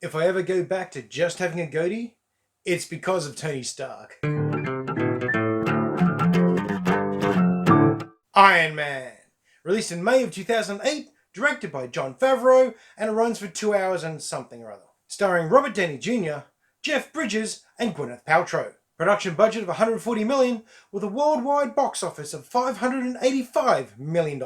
If I ever go back to just having a goatee, it's because of Tony Stark. Iron Man. Released in May of 2008, directed by Jon Favreau, and it runs for 2 hours and something or other. Starring Robert Downey Jr., Jeff Bridges, and Gwyneth Paltrow. Production budget of $140 million, with a worldwide box office of $585 million.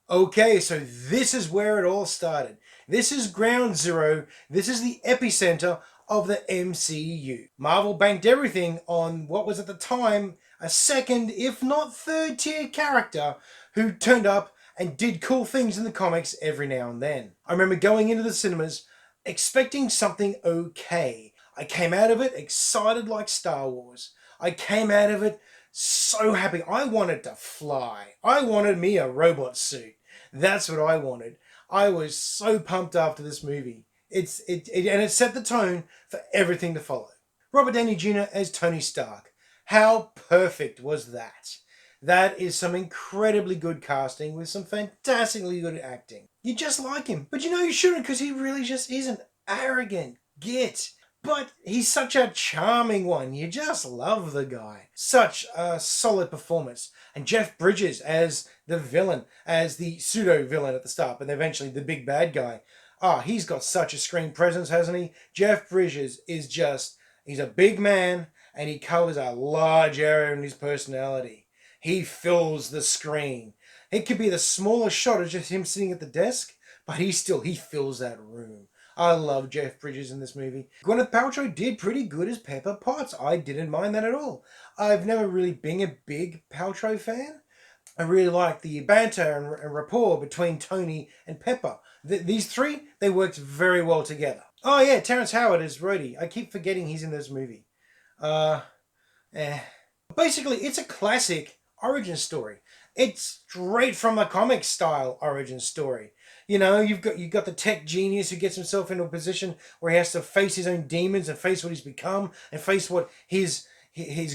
Okay, so this is where it all started. This is ground zero. This is the epicenter of the MCU. Marvel banked everything on what was at the time a second, if not third tier character who turned up and did cool things in the comics every now and then. I remember going into the cinemas expecting something okay. I came out of it excited like Star Wars. I came out of it so happy. I wanted to fly. I wanted me a robot suit. That's what I wanted. I was so pumped after this movie. And it set the tone for everything to follow. Robert Downey Jr. as Tony Stark. How perfect was that? That is some incredibly good casting with some fantastically good acting. You just like him, but you know you shouldn't, because he really just isn't. Arrogant git. But he's such a charming one. You just love the guy. Such a solid performance. And Jeff Bridges as the villain, as the pseudo-villain at the start, but eventually the big bad guy. He's got such a screen presence, hasn't he? Jeff Bridges is just, he's a big man, and he covers a large area in his personality. He fills the screen. It could be the smallest shot of just him sitting at the desk, but he fills that room. I love Jeff Bridges in this movie. Gwyneth Paltrow did pretty good as Pepper Potts. I didn't mind that at all. I've never really been a big Paltrow fan. I really like the banter and rapport between Tony and Pepper. These three, they worked very well together. Oh yeah, Terrence Howard is Rhodey. I keep forgetting he's in this movie. Basically, it's a classic origin story. It's straight from a comic style origin story. You know, you've got the tech genius who gets himself into a position where he has to face his own demons and face what he's become and face what his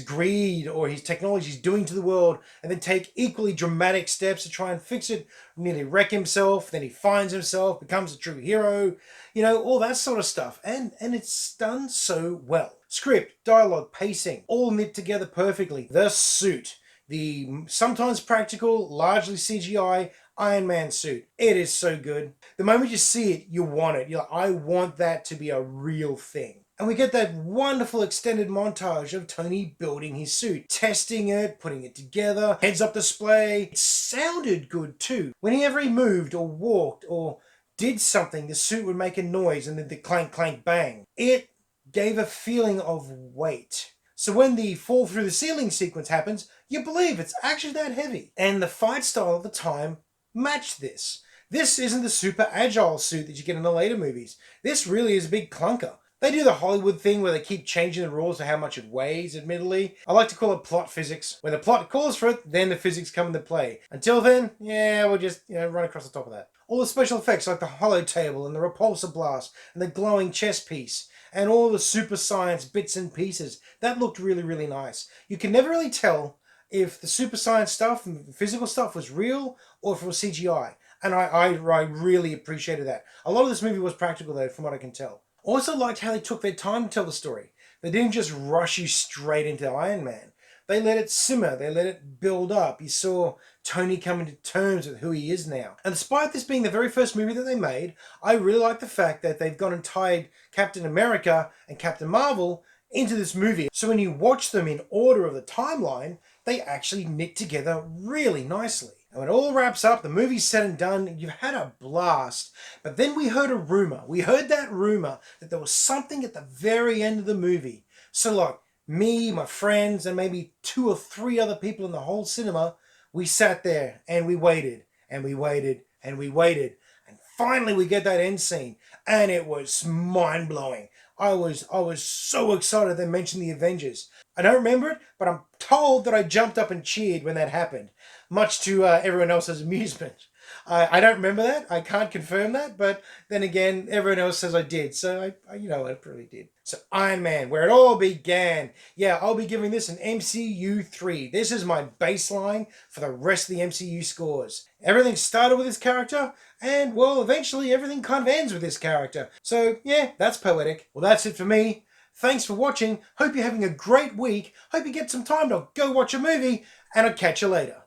greed or his technology is doing to the world, and then take equally dramatic steps to try and fix it, nearly wreck himself, then he finds himself, becomes a true hero, you know, all that sort of stuff. And it's done so well. Script, dialogue, pacing, all knit together perfectly. The suit, the sometimes practical, largely CGI Iron Man suit. It is so good. The moment you see it, you want it. You're like, I want that to be a real thing. And we get that wonderful extended montage of Tony building his suit, testing it, putting it together, heads-up display. It sounded good too. Whenever he moved or walked or did something, the suit would make a noise and then the clank, clank, bang. It gave a feeling of weight. So when the fall through the ceiling sequence happens, you believe it's actually that heavy. And the fight style of the time matched this. This isn't the super agile suit that you get in the later movies. This really is a big clunker. They do the Hollywood thing where they keep changing the rules to how much it weighs, admittedly. I like to call it plot physics. When the plot calls for it, then the physics come into play. Until then, yeah, we'll just, run across the top of that. All the special effects like the hollow table and the repulsor blast and the glowing chest piece and all the super science bits and pieces, that looked really, really nice. You can never really tell if the super science stuff and the physical stuff was real or if it was CGI. And I really appreciated that. A lot of this movie was practical though, from what I can tell. Also liked how they took their time to tell the story. They didn't just rush you straight into Iron Man. They let it simmer, they let it build up. You saw Tony coming to terms with who he is now. And despite this being the very first movie that they made, I really like the fact that they've gone and tied Captain America and Captain Marvel into this movie. So when you watch them in order of the timeline, they actually knit together really nicely. And when it all wraps up, the movie's said and done, you've had a blast. But then we heard a rumor. We heard that rumor that there was something at the very end of the movie. So like me, my friends, and maybe 2 or 3 other people in the whole cinema, we sat there and we waited and we waited and we waited. And finally we get that end scene. And it was mind-blowing. I was so excited they mentioned the Avengers. I don't remember it, but I'm told that I jumped up and cheered when that happened, much to everyone else's amusement. I don't remember that. I can't confirm that, but then again, everyone else says I did, so I probably did. So Iron Man, where it all began. Yeah, I'll be giving this an MCU 3. This is my baseline for the rest of the MCU scores. Everything started with this character, and well, eventually everything kind of ends with this character. So yeah, that's poetic. Well, that's it for me. Thanks for watching. Hope you're having a great week. Hope you get some time to go watch a movie, and I'll catch you later.